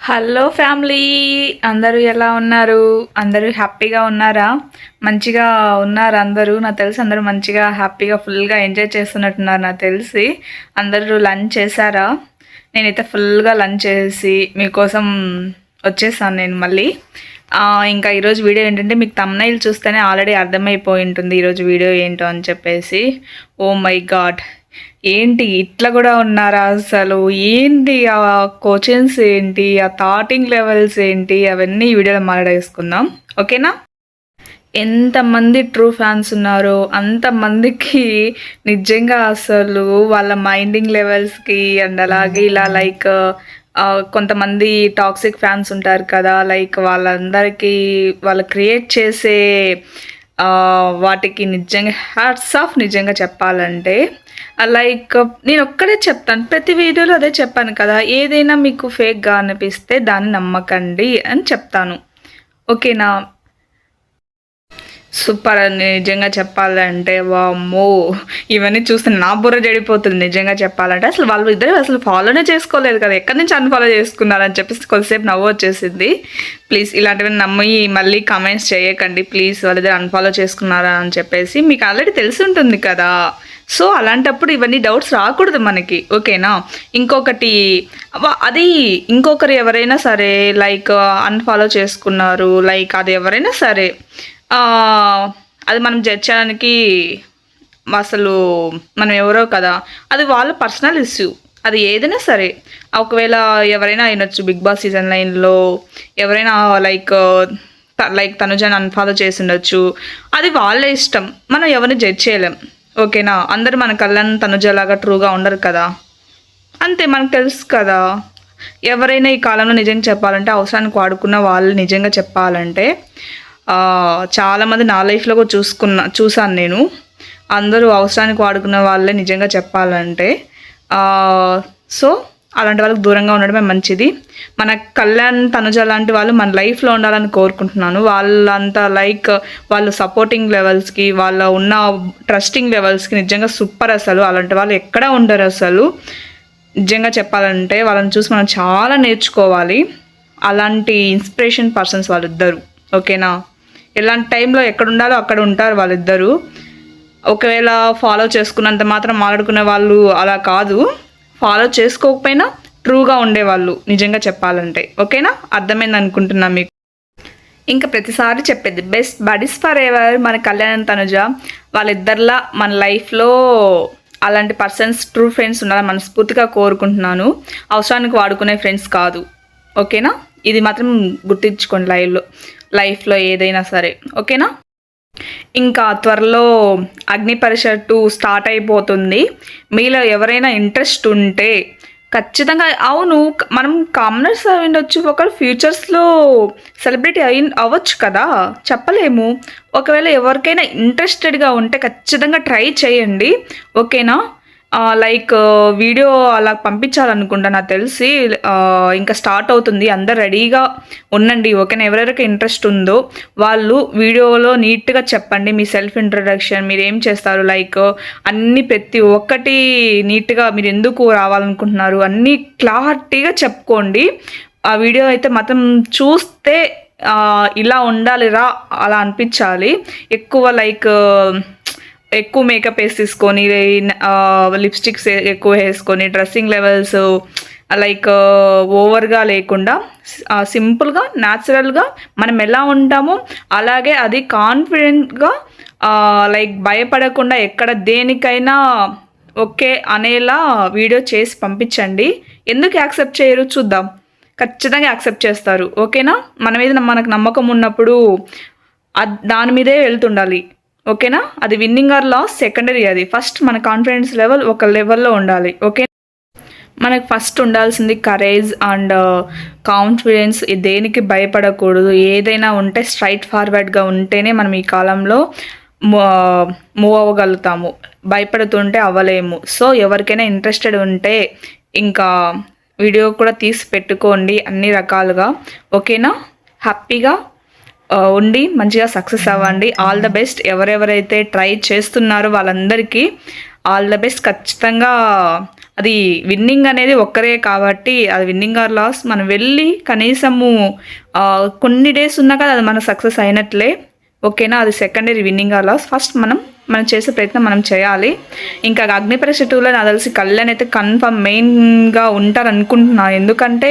Hello family, అందరూ ఎలా ఉన్నారు? అందరూ హ్యాపీగా ఉన్నారా? మంచిగా ఉన్నారు అందరూ. నాకు తెలిసి అందరూ మంచిగా హ్యాపీగా ఫుల్గా ఎంజాయ్ చేస్తున్నట్టున్నారు నాకు తెలిసి. అందరూ లంచ్ చేశారా? నేనైతే ఫుల్గా లంచ్ చేసి మీకోసం వచ్చేసాను నేను మళ్ళీ. ఇంకా ఈరోజు వీడియో ఏంటంటే, మీకు తమ్నైల్ చూస్తేనే ఆల్రెడీ అర్థమైపోయి ఉంటుంది ఈరోజు వీడియో ఏంటో అని చెప్పేసి. ఓ మై గాడ్, ఏంటి ఇట్లా కూడా ఉన్నారా అసలు? ఏంటి ఆ క్వశ్చన్స్ ఏంటి, ఆ థాటింగ్ లెవెల్స్ ఏంటి, అవన్నీ ఈ వీడియోలో మాట్లాడేసుకుందాం, ఓకేనా? ఎంతమంది ట్రూ ఫ్యాన్స్ ఉన్నారో అంతమందికి నిజంగా అసలు వాళ్ళ మైండింగ్ లెవెల్స్కి అండ్ అలాగే ఇలా లైక్ కొంతమంది టాక్సిక్ ఫ్యాన్స్ ఉంటారు కదా, లైక్ వాళ్ళందరికీ వాళ్ళు క్రియేట్ చేసే వాటికి నిజంగా హ్యాట్స్ ఆఫ్. నిజంగా చెప్పాలంటే లైక్ నేను ఒక్కడే చెప్తాను, ప్రతి వీడియోలో అదే చెప్పాను కదా, ఏదైనా మీకు ఫేక్గా అనిపిస్తే దాన్ని నమ్మకండి అని చెప్తాను, ఓకేనా? సూపర్. నిజంగా చెప్పాలంటే వామ్మో, ఇవన్నీ చూస్తే నా బుర్ర జడిపోతుంది నిజంగా చెప్పాలంటే. అసలు వాళ్ళు ఇద్దరు అసలు ఫాలోనే చేసుకోలేదు కదా, ఎక్కడి నుంచి అన్ఫాలో చేసుకున్నారని చెప్పేసి కొద్దిసేపు నవ్వు వచ్చేసింది. ప్లీజ్ ఇలాంటివి నమ్మి మళ్ళీ కామెంట్స్ చేయకండి ప్లీజ్, వాళ్ళిద్దరు అన్ఫాలో చేసుకున్నారా అని చెప్పేసి. మీకు ఆల్రెడీ తెలిసి ఉంటుంది కదా, సో అలాంటప్పుడు ఇవన్నీ డౌట్స్ రాకూడదు మనకి, ఓకేనా? ఇంకొకటి, అది ఇంకొకరు ఎవరైనా సరే లైక్ అన్ఫాలో చేసుకున్నారు, లైక్ అది ఎవరైనా సరే అది మనం జడ్జ్ చేయడానికి అసలు మనం ఎవరో కదా, అది వాళ్ళ పర్సనల్ ఇష్యూ. అది ఏదైనా సరే, ఒకవేళ ఎవరైనా అయినొచ్చు, బిగ్ బాస్ సీజన్ 9లో ఎవరైనా లైక్ తనుజని అన్ఫాలో చేసి ఉండొచ్చు, అది వాళ్ళ ఇష్టం, మనం ఎవరిని జడ్జ్ చేయలేం, ఓకేనా? అందరు మన కళ్యాణ్ తనుజలాగా ట్రూగా ఉండరు కదా, అంతే, మనకు తెలుసు కదా. ఎవరైనా ఈ కాలంలో నిజంగా చెప్పాలంటే, అవసరానికి వాడుకున్న వాళ్ళు నిజంగా చెప్పాలంటే చాలామంది నా లైఫ్లో కూడా చూసాను నేను. అందరూ అవసరానికి వాడుకున్న వాళ్ళే నిజంగా చెప్పాలంటే. సో అలాంటి వాళ్ళకి దూరంగా ఉండడమే మంచిది. మన కళ్యాణ్ తనుజ లాంటి వాళ్ళు మన లైఫ్లో ఉండాలని కోరుకుంటున్నాను. వాళ్ళంతా లైక్ వాళ్ళు సపోర్టింగ్ లెవెల్స్కి, వాళ్ళ ఉన్న ట్రస్టింగ్ లెవెల్స్కి నిజంగా సూపర్. అసలు అలాంటి వాళ్ళు ఎక్కడా ఉండరు అసలు. నిజంగా చెప్పాలంటే వాళ్ళని చూసి మనం చాలా నేర్చుకోవాలి. అలాంటి ఇన్స్పిరేషన్ పర్సన్స్ వాళ్ళిద్దరు, ఓకేనా? ఎలాంటి టైంలో ఎక్కడ ఉండాలో అక్కడ ఉంటారు వాళ్ళిద్దరూ. ఒకవేళ ఫాలో చేసుకున్నంత మాత్రం మాట్లాడుకునే వాళ్ళు అలా కాదు, ఫాలో చేసుకోకపోయినా ట్రూగా ఉండేవాళ్ళు నిజంగా చెప్పాలంటే, ఓకేనా? అర్థమైంది అనుకుంటున్నా మీకు. ఇంకా ప్రతిసారి చెప్పేది, బెస్ట్ బడీస్ ఫర్ ఎవర్ మన కళ్యాణ్ తనుజ. వాళ్ళిద్దరిలా మన లైఫ్లో అలాంటి పర్సన్స్, ట్రూ ఫ్రెండ్స్ ఉండాలని మనస్ఫూర్తిగా కోరుకుంటున్నాను. అవసరానికి వాడుకునే ఫ్రెండ్స్ కాదు, ఓకేనా? ఇది మాత్రం గుర్తించుకోండి లైఫ్లో ఏదైనా సరే, ఓకేనా? ఇంకా త్వరలో అగ్ని పరీక్ష 2 స్టార్ట్ అయిపోతుంది. మీలో ఎవరైనా ఇంట్రెస్ట్ ఉంటే ఖచ్చితంగా, అవును మనం కామనర్స్ అయి ఉండొచ్చు, ఒకవేళ ఫ్యూచర్స్లో సెలబ్రిటీ అవ్వచ్చు కదా, చెప్పలేము. ఒకవేళ ఎవరికైనా ఇంట్రెస్టెడ్గా ఉంటే ఖచ్చితంగా ట్రై చేయండి, ఓకేనా? లైక్ వీడియో అలా పంపించాలనుకుంటా నాకు తెలిసి. ఇంకా స్టార్ట్ అవుతుంది, అందరు రెడీగా ఉండండి, ఓకేనా? ఎవరెవరికి ఇంట్రెస్ట్ ఉందో వాళ్ళు వీడియోలో నీట్గా చెప్పండి మీ సెల్ఫ్ ఇంట్రడక్షన్, మీరు ఏం చేస్తారు, లైక్ అన్నీ ప్రతి ఒక్కటి నీట్గా మీరు ఎందుకు రావాలనుకుంటున్నారు అన్నీ క్లారిటీగా చెప్పుకోండి. ఆ వీడియో అయితే మాత్రం చూస్తే ఇలా ఉండాలిరా అలా అనిపించాలి. ఎక్కువ లైక్ ఎక్కువ మేకప్ వేసేసుకొని, లిప్స్టిక్స్ ఎక్కువ వేసుకొని, డ్రెస్సింగ్ లెవెల్స్ లైక్ ఓవర్గా లేకుండా సింపుల్గా న్యాచురల్గా మనం ఎలా ఉంటామో అలాగే అది కాన్ఫిడెంట్గా లైక్ భయపడకుండా ఎక్కడ దేనికైనా ఓకే అనేలా వీడియో చేసి పంపించండి. ఎందుకు యాక్సెప్ట్ చేయరు చూద్దాం, ఖచ్చితంగా యాక్సెప్ట్ చేస్తారు, ఓకేనా? మన మీద మనకు నమ్మకం ఉన్నప్పుడు దాని మీదే వెళ్తుండాలి, ఓకేనా? అది విన్నింగ్ ఆర్ లాస్ సెకండరీ, అది ఫస్ట్ మన కాన్ఫిడెన్స్ లెవెల్ ఒక లెవెల్లో ఉండాలి, ఓకే? మనకు ఫస్ట్ ఉండాల్సింది కరేజ్ అండ్ కాన్ఫిడెన్స్. దేనికి భయపడకూడదు, ఏదైనా ఉంటే స్ట్రైట్ ఫార్వర్డ్గా ఉంటేనే మనం ఈ కాలంలో మూవ్ అవ్వగలుగుతాము. భయపడుతుంటే అవ్వలేము. సో ఎవరికైనా ఇంట్రెస్టెడ్ ఉంటే ఇంకా వీడియో కూడా తీసి పెట్టుకోండి అన్ని రకాలుగా, ఓకేనా? హ్యాపీగా ఉండి మంచిగా సక్సెస్ అవ్వండి. All the best. ఎవరెవరైతే ట్రై చేస్తున్నారో వాళ్ళందరికీ ఆల్ ద బెస్ట్. ఖచ్చితంగా అది విన్నింగ్ అనేది ఒక్కరే కాబట్టి అది విన్నింగ్ ఆర్ లాస్ మనం వెళ్ళి కనీసము కొన్ని డేస్ ఉన్నా కదా అది మన సక్సెస్ అయినట్లే. ఓకేనా, అది secondary winning or loss. First మనం చేసే ప్రయత్నం మనం చేయాలి. ఇంకా అగ్నిపరీక్ష 2లో నాకు తెలిసి కళ్యాణ్ అయితే కన్ఫర్మ్ మెయిన్గా ఉంటారు అనుకుంటున్నాను. ఎందుకంటే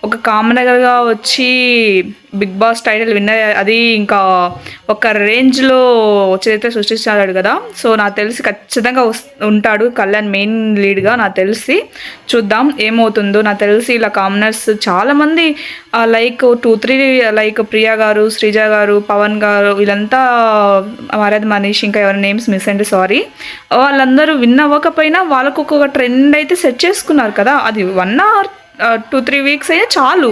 ఒక కామనర్గా వచ్చి బిగ్ బాస్ టైటిల్ విన్నర్, అది ఇంకా ఒక రేంజ్లో చరిత్ర సృష్టించాడు కదా. సో నాకు తెలిసి ఖచ్చితంగా ఉంటాడు కళ్యాణ్ మెయిన్ లీడ్గా. నాకు తెలిసి చూద్దాం ఏమవుతుందో. నాకు తెలిసి ఇలా కామనర్స్ చాలామంది లైక్ 2-3 లైక్ ప్రియా గారు, శ్రీజ గారు, పవన్ గారు, వీళ్ళంతా మరద్ మనీష్, ఇంకా ఎవరి నేమ్స్ మిస్ అంటే సారీ, వాళ్ళందరూ విన్ అవ్వకపోయినా వాళ్ళకు ఒక్కొక్క ట్రెండ్ అయితే సెట్ చేసుకున్నారు కదా. అది 1 or 2-3 వీక్స్ అయినా చాలు.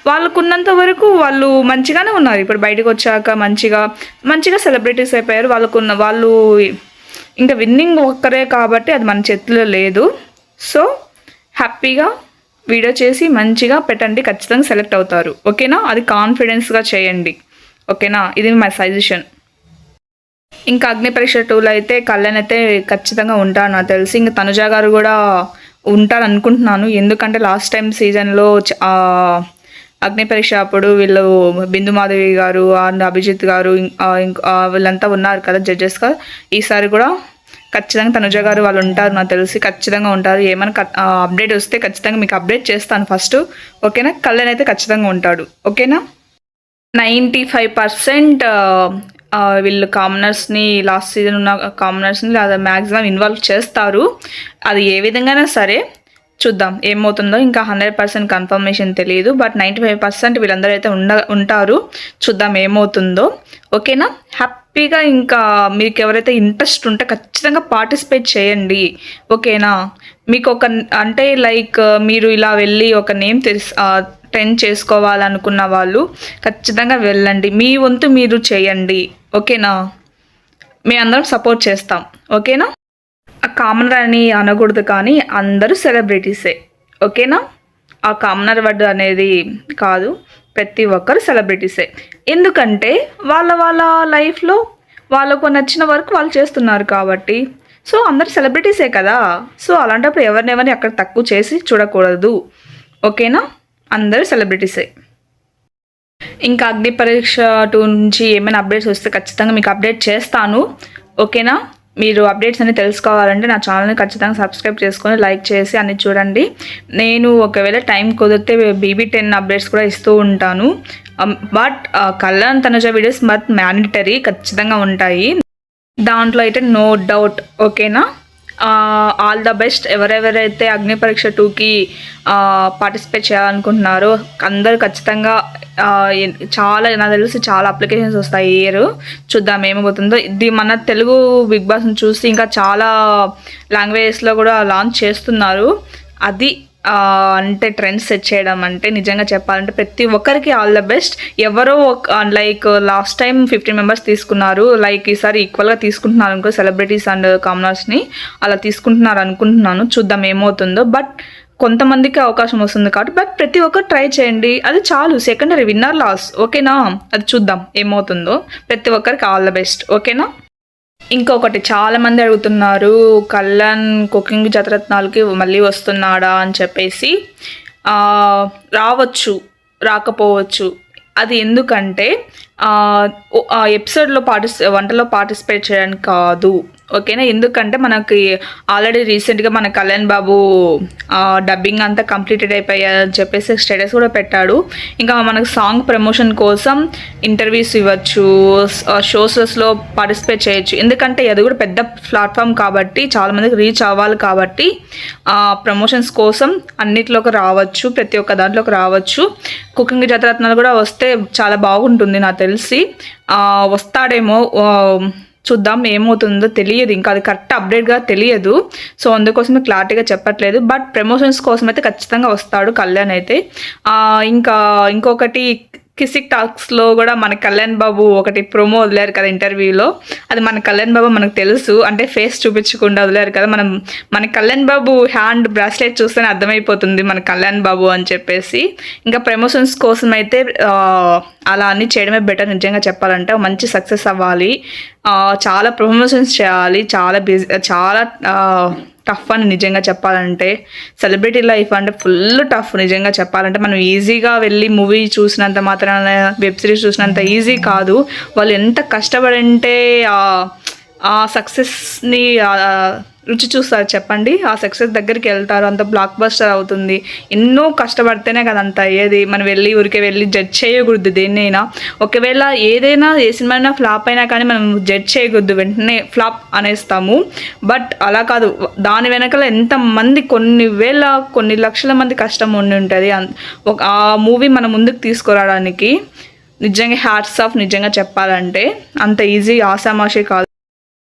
వాళ్ళకున్నంత వరకు వాళ్ళు మంచిగానే ఉన్నారు. ఇప్పుడు బయటకు వచ్చాక మంచిగా సెలబ్రిటీస్ అయిపోయారు. వాళ్ళు ఇంకా విన్నింగ్ ఒక్కరే కాబట్టి అది మన చేతిలో లేదు. సో హ్యాపీగా వీడియో చేసి మంచిగా పెట్టండి, ఖచ్చితంగా సెలెక్ట్ అవుతారు. ఓకేనా, అది కాన్ఫిడెన్స్గా చేయండి. ఓకేనా, ఇది మై సజెషన్. ఇంకా అగ్నిపరీక్ష 2లో అయితే కళ్యాణ్ అయితే ఖచ్చితంగా ఉంటారు నాకు తెలిసి. ఇంకా తనుజ గారు కూడా ఉంటారు అనుకుంటున్నాను. ఎందుకంటే లాస్ట్ టైం సీజన్లో అగ్నిపరీక్ష అప్పుడు వీళ్ళు బిందు మాధవి గారు అండ్ అభిజిత్ గారు వీళ్ళంతా ఉన్నారు కదా జడ్జెస్గా. ఈసారి కూడా ఖచ్చితంగా తనుజ గారు వాళ్ళు ఉంటారు నాకు తెలిసి, ఖచ్చితంగా ఉంటారు. ఏమైనా అప్డేట్ వస్తే ఖచ్చితంగా మీకు అప్డేట్ చేస్తాను ఫస్ట్. ఓకేనా, కళ్యాణ్ అయితే ఖచ్చితంగా ఉంటాడు. ఓకేనా, 95% వీళ్ళు కామనర్స్ని లాస్ట్ సీజన్ ఉన్న కామనర్స్ని లేదా మ్యాక్సిమం ఇన్వాల్వ్ చేస్తారు. అది ఏ విధంగానే సరే చూద్దాం ఏమవుతుందో. ఇంకా 100% కన్ఫర్మేషన్ తెలియదు, బట్ 95% వీళ్ళందరూ అయితే ఉంటారు. చూద్దాం ఏమవుతుందో. ఓకేనా, హ్యాపీగా ఇంకా మీకు ఎవరైతే ఇంట్రెస్ట్ ఉంటే ఖచ్చితంగా పార్టిసిపేట్ చేయండి. ఓకేనా, మీకు అంటే లైక్ మీరు ఇలా వెళ్ళి ఒక నేమ్ ట్రెండ్ చేసుకోవాలనుకున్న వాళ్ళు ఖచ్చితంగా వెళ్ళండి. మీ వంతు మీరు చేయండి. ఓకేనా, మేము అందరం సపోర్ట్ చేస్తాం. ఓకేనా, ఆ కామనర్ అని అనకూడదు కానీ అందరూ సెలబ్రిటీసే. ఓకేనా, ఆ కామనర్ వర్డ్ అనేది కాదు, ప్రతి ఒక్కరు సెలబ్రిటీసే. ఎందుకంటే వాళ్ళ లైఫ్లో వాళ్ళకు నచ్చిన వర్క్ వాళ్ళు చేస్తున్నారు కాబట్టి. సో అందరు సెలబ్రిటీసే కదా. సో అలాంటప్పుడు ఎవరినెవరిని అక్కడ తక్కువ చేసి చూడకూడదు. ఓకేనా, అందరూ సెలబ్రిటీసే. ఇంకా అగ్నిపరీక్ష 2 నుంచి ఏమైనా అప్డేట్స్ వస్తే ఖచ్చితంగా మీకు అప్డేట్ చేస్తాను. ఓకేనా, మీరు అప్డేట్స్ అన్ని తెలుసుకోవాలంటే నా ఛానల్ని ఖచ్చితంగా సబ్స్క్రైబ్ చేసుకొని లైక్ చేసి అన్ని చూడండి. నేను ఒకవేళ టైం కుదిరితే BB10 అప్డేట్స్ కూడా ఇస్తూ ఉంటాను. But Kalyan Tanuja videos but mandatory ఖచ్చితంగా ఉంటాయి దాంట్లో అయితే, నో డౌట్. ఓకేనా, ఆల్ ద బెస్ట్. ఎవరెవరైతే అగ్నిపరీక్ష 2కి పార్టిసిపేట్ చేయాలనుకుంటున్నారో అందరూ ఖచ్చితంగా చాలా నాకు తెలిసి చాలా అప్లికేషన్స్ వస్తాయి ఇయర్. చూద్దాం ఏమవుతుందో. ఇది మన తెలుగు బిగ్ బాస్ని చూసి ఇంకా చాలా లాంగ్వేజెస్లో కూడా లాంచ్ చేస్తున్నారు. అది అంటే ట్రెండ్స్ సెట్ చేయడం అంటే నిజంగా చెప్పాలంటే ప్రతి ఒక్కరికి ఆల్ ద బెస్ట్. ఎవరో లైక్ లాస్ట్ టైం 15 మెంబర్స్ తీసుకున్నారు, లైక్ ఈసారి ఈక్వల్గా తీసుకుంటున్నారు అనుకో సెలబ్రిటీస్ అండ్ కామనర్స్ని అలా తీసుకుంటున్నారు అనుకుంటున్నాను. చూద్దాం ఏమవుతుందో. బట్ కొంతమందికి అవకాశం వస్తుంది కాబట్టి బట్ ప్రతి ఒక్కరు ట్రై చేయండి, అది చాలు. Secondary winner loss. ఓకేనా, అది చూద్దాం ఏమవుతుందో. ప్రతి ఒక్కరికి ఆల్ ద బెస్ట్. ఓకేనా, ఇంకొకటి చాలామంది అడుగుతున్నారు కళ్యాణ్ కుకింగ్ జతరత్నాలకి మళ్ళీ వస్తున్నాడా అని చెప్పేసి. రావచ్చు, రాకపోవచ్చు. అది ఎందుకంటే ఎపిసోడ్లో వంటలో పార్టిసిపేట్ చేయడానికి కాదు. ఓకేనా, ఎందుకంటే మనకి ఆల్రెడీ రీసెంట్గా మన కళ్యాణ్ బాబు డబ్బింగ్ అంతా కంప్లీటెడ్ అయిపోయాయని చెప్పేసి స్టేటస్ కూడా పెట్టాడు. ఇంకా మనకు సాంగ్ ప్రమోషన్ కోసం ఇంటర్వ్యూస్ ఇవ్వచ్చు, షోస్లో పార్టిసిపేట్ చేయొచ్చు. ఎందుకంటే అది కూడా పెద్ద ప్లాట్ఫామ్ కాబట్టి చాలామందికి రీచ్ అవ్వాలి కాబట్టి ప్రమోషన్స్ కోసం అన్నిట్లోకి రావచ్చు, ప్రతి ఒక్క దాంట్లోకి రావచ్చు. కుకింగ్ జతరత్నాలు కూడా వస్తే చాలా బాగుంటుంది నాకు తెలిసి. వస్తాడేమో, చూద్దాం ఏమవుతుందో తెలియదు. ఇంకా అది కరెక్ట్ అప్డేట్గా తెలియదు. సో అందుకోసమే క్లారిటీగా చెప్పట్లేదు. బట్ ప్రమోషన్స్ కోసం అయితే ఖచ్చితంగా వస్తాడు కళ్యాణ్ అయితే. ఇంకా ఇంకొకటి కిసిక్ టాక్స్లో కూడా మన కళ్యాణ్ బాబు ఒకటి ప్రోమో వదిలేరు కదా ఇంటర్వ్యూలో. అది మన కళ్యాణ్ బాబు మనకు తెలుసు, అంటే ఫేస్ చూపించకుండా వదిలేరు కదా. మన కళ్యాణ్ బాబు హ్యాండ్ బ్రాస్లెట్ చూస్తేనే అర్థమైపోతుంది మన కళ్యాణ్ బాబు అని చెప్పేసి. ఇంకా ప్రమోషన్స్ కోసం అయితే అలా అన్నీ చేయడమే బెటర్ నిజంగా చెప్పాలంటే. మంచి సక్సెస్ అవ్వాలి, చాలా ప్రమోషన్స్ చేయాలి, చాలా టఫ్ అని నిజంగా చెప్పాలంటే. సెలబ్రిటీ లైఫ్ అంటే ఫుల్ టఫ్ నిజంగా చెప్పాలంటే. మనం ఈజీగా వెళ్ళి మూవీ చూసినంత మాత్రాన, వెబ్ సిరీస్ చూసినంత ఈజీ కాదు. వాళ్ళు ఎంత కష్టపడింటే ఆ సక్సెస్ని రుచి చూస్తారు చెప్పండి. ఆ సక్సెస్ దగ్గరికి వెళ్తారు, అంత బ్లాక్ బస్టర్ అవుతుంది. ఎన్నో కష్టపడితేనే కదా అంత అయ్యేది. మనం ఊరికే వెళ్ళి జడ్జ్ చేయకూడదు దేన్నైనా. ఒకవేళ ఏదైనా ఏ సినిమా అయినా ఫ్లాప్ అయినా కానీ మనం జడ్జ్ చేయకూడదు, వెంటనే ఫ్లాప్ అనేస్తాము. బట్ అలా కాదు, దాని వెనకాల ఎంతమంది కొన్ని లక్షల మంది కష్టం ఉండి ఉంటుంది ఆ మూవీ మన ముందుకు తీసుకురావడానికి. నిజంగా హ్యాట్స్ ఆఫ్ నిజంగా చెప్పాలంటే. అంత ఈజీ ఆసామాషి కాదు.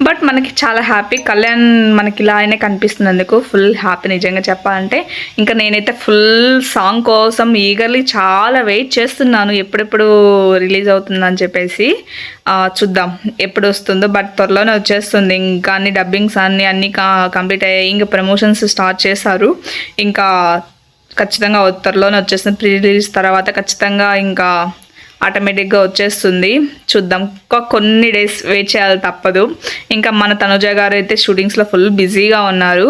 బట్ మనకి చాలా హ్యాపీ, కళ్యాణ్ మనకి ఇలా అయినా కనిపిస్తున్నందుకు ఫుల్ హ్యాపీ నిజంగా చెప్పాలంటే. ఇంకా నేనైతే ఫుల్ సాంగ్ కోసం ఈగర్లీ చాలా వెయిట్ చేస్తున్నాను, ఎప్పుడెప్పుడు రిలీజ్ అవుతుందని చెప్పేసి. చూద్దాం ఎప్పుడు వస్తుందో, బట్ త్వరలోనే వచ్చేస్తుంది. ఇంకా అన్ని డబ్బింగ్స్ అన్నీ కంప్లీట్ అయ్యాయి, ఇంకా ప్రమోషన్స్ స్టార్ట్ చేశారు. ఇంకా ఖచ్చితంగా త్వరలోనే వచ్చేస్తుంది. ప్రీ రిలీజ్ తర్వాత ఖచ్చితంగా ఇంకా ఆటోమేటిక్గా వచ్చేస్తుంది. చూద్దాం, కొన్ని డేస్ వెయిట్ చేయాలి, తప్పదు. ఇంకా మన తనుజ గారు అయితే షూటింగ్స్లో ఫుల్ బిజీగా ఉన్నారు.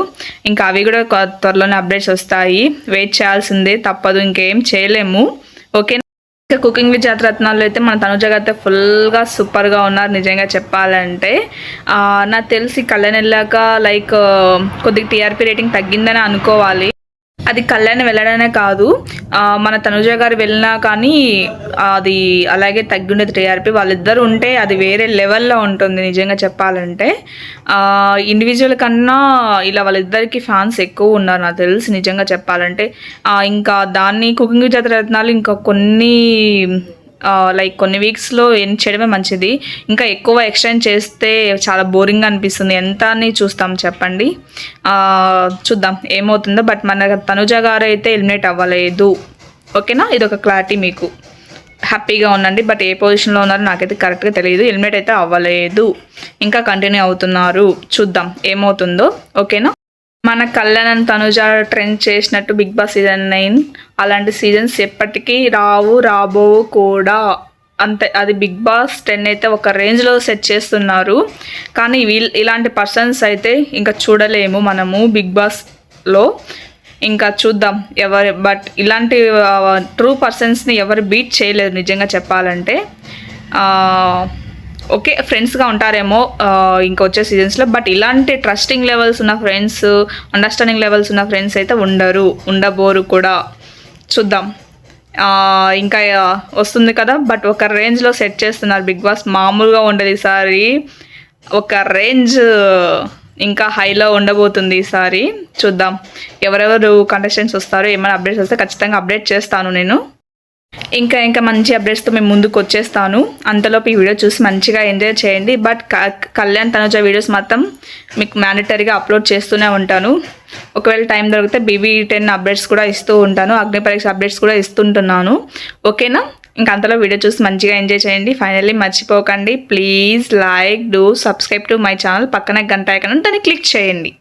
ఇంకా అవి కూడా త్వరలోనే అప్డేట్స్ వస్తాయి, వెయిట్ చేయాల్సిందే, తప్పదు, ఇంకేం చేయలేము. ఓకే. ఇంకా కుకింగ్ విత్ జాతరత్నాల్లో అయితే మన తనుజ గారు అయితే ఫుల్గా సూపర్గా ఉన్నారు నిజంగా చెప్పాలంటే. నాకు తెలిసి కళ్యాణ్ వెళ్ళాక లైక్ కొద్దిగా టీఆర్పీ రేటింగ్ తగ్గిందని అనుకోవాలి. అది కళ్యాణ్ వెళ్ళడనే కాదు, మన తనుజ గారు వెళ్ళినా కానీ అది అలాగే తగ్గుండేది టీఆర్పీ. వాళ్ళిద్దరు ఉంటే అది వేరే లెవెల్లో ఉంటుంది నిజంగా చెప్పాలంటే. ఇండివిజువల్ కన్నా ఇలా వాళ్ళిద్దరికి ఫ్యాన్స్ ఎక్కువ ఉన్నారు నాకు తెలిసి నిజంగా చెప్పాలంటే. ఇంకా దాన్ని కుకింగ్ విత్ జాతరత్నాలు ఇంకా కొన్ని వీక్స్లో ఎండ్ చేయడమే మంచిది. ఇంకా ఎక్కువ ఎక్స్టెండ్ చేస్తే చాలా బోరింగ్గా అనిపిస్తుంది, ఎంత అని చూస్తాం చెప్పండి. చూద్దాం ఏమవుతుందో. బట్ మన తనుజ గారు అయితే ఎలిమినేట్ అవ్వలేదు, ఓకేనా, ఇదొక క్లారిటీ మీకు. హ్యాపీగా ఉండండి. బట్ ఏ పొజిషన్లో ఉన్నారో నాకైతే కరెక్ట్గా తెలియదు. ఎలిమినేట్ అయితే అవ్వలేదు, ఇంకా కంటిన్యూ అవుతున్నారు. చూద్దాం ఏమవుతుందో, ఓకేనా. మన కళ్యాణ్ తనుజ ట్రెండ్ చేసినట్టు బిగ్ బాస్ సీజన్ 9 అలాంటి సీజన్స్ ఎప్పటికీ రాబోవు కూడా. అంతే, అది బిగ్ బాస్ 10 అయితే ఒక రేంజ్లో సెట్ చేస్తున్నారు. కానీ ఇలాంటి పర్సన్స్ అయితే ఇంకా చూడలేము మనము బిగ్ బాస్లో. ఇంకా చూద్దాం బట్ ఇలాంటి ట్రూ పర్సన్స్ని ఎవరు బీట్ చేయలేరు నిజంగా చెప్పాలంటే. ఓకే, ఫ్రెండ్స్గా ఉంటారేమో ఇంకా వచ్చే సీజన్స్లో. బట్ ఇలాంటి ట్రస్టింగ్ లెవెల్స్ ఉన్న ఫ్రెండ్స్, అండర్స్టాండింగ్ లెవెల్స్ ఉన్న ఫ్రెండ్స్ అయితే ఉండబోరు కూడా. చూద్దాం, ఇంకా వస్తుంది కదా. బట్ ఒక రేంజ్లో సెట్ చేస్తున్నారు బిగ్ బాస్, మామూలుగా ఉండదు ఈసారి. ఒక రేంజ్ ఇంకా హైలో ఉండబోతుంది ఈసారి. చూద్దాం ఎవరెవరు కంటెస్టెంట్స్ వస్తారో, ఏమైనా అప్డేట్స్ వస్తే ఖచ్చితంగా అప్డేట్ చేస్తాను నేను. ఇంకా మంచి అప్డేట్స్తో మేము ముందుకు వచ్చేస్తాను. అంతలోపు ఈ వీడియో చూసి మంచిగా ఎంజాయ్ చేయండి. బట్ కళ్యాణ్ తనుజ వీడియోస్ మాత్రం మీకు మ్యాండటరీగా అప్లోడ్ చేస్తూనే ఉంటాను. ఒకవేళ టైం దొరికితే BB10 అప్డేట్స్ కూడా ఇస్తూ ఉంటాను, అగ్ని పరీక్ష అప్డేట్స్ కూడా ఇస్తుంటున్నాను, ఓకేనా. ఇంకా అంతలో వీడియో చూసి మంచిగా ఎంజాయ్ చేయండి. ఫైనల్లీ మర్చిపోకండి, please like, do subscribe to my channel. పక్కన గంట ఐకాన్ దాన్ని క్లిక్ చేయండి.